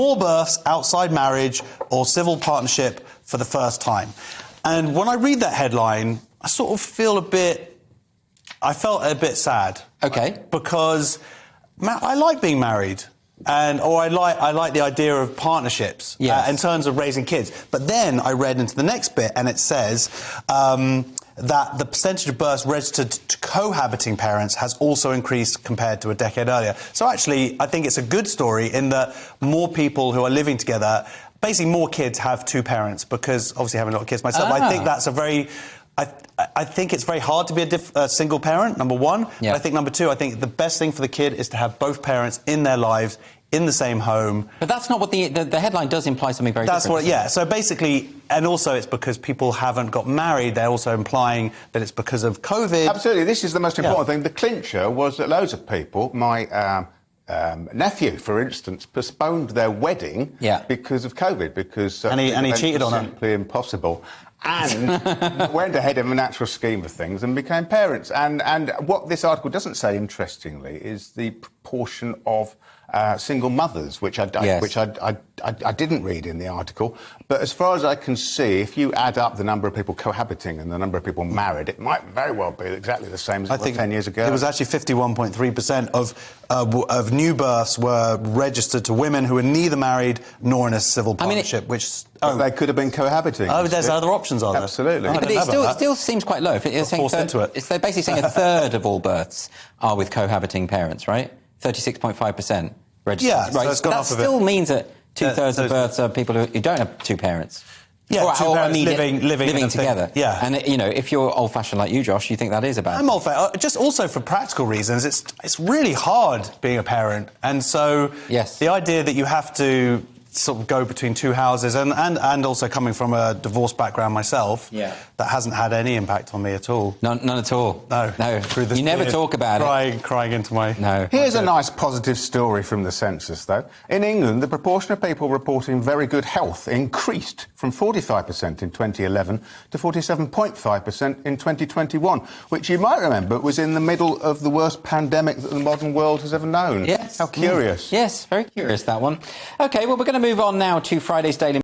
more births outside marriage or civil partnership for the first time. And when I read that headline, I sort of feel I felt a bit sad. Okay. Right? Because I like being married. I like the idea of partnerships in terms of raising kids. But then I read into the next bit, and it says that the percentage of births registered to cohabiting parents has also increased compared to a decade earlier. So actually, I think it's a good story in that more people who are living together, basically more kids have two parents, because obviously having a lot of kids myself, I think that's a very... I think it's very hard to be a single parent, number one. Yeah. But I think, number two, I think the best thing for the kid is to have both parents in their lives, in the same home. But that's not what the headline does imply something very different. That's what, yeah. So basically, and also it's because people haven't got married, they're also implying that it's because of COVID. Absolutely. This is the most important thing. The clincher was that loads of people, my nephew, for instance, postponed their wedding because of COVID, because... and he cheated on her. Simply impossible. And went ahead in the natural scheme of things and became parents. And what this article doesn't say, interestingly, is the proportion of single mothers, which I didn't read in the article. But as far as I can see, if you add up the number of people cohabiting and the number of people married, it might very well be exactly the same as it was 10 years ago. It was actually 51.3% of new births were registered to women who were neither married nor in a civil partnership, which... they could have been cohabiting. Oh, there's other options, are there? Absolutely. But it still seems quite low. They're basically saying a third of all births are with cohabiting parents, right? 36.5% registered. Yeah, right. so it's gone that off a bit. still means that two-thirds of births are people who don't have two parents. Yeah, or living together. Yeah. And, if you're old-fashioned like you, Josh, you think that is a bad thing. I'm old-fashioned. Just also for practical reasons, it's really hard being a parent. And so the idea that you have to sort of go between two houses, and also coming from a divorce background myself, that hasn't had any impact on me at all. None at all. No. You never talk about it. Crying into my... No. Here's a nice positive story from the census, though. In England, the proportion of people reporting very good health increased from 45% in 2011 to 47.5% in 2021, which you might remember was in the middle of the worst pandemic that the modern world has ever known. Yes. How curious. Yes, very curious, that one. OK, well, we're going to move on now to Friday's Daily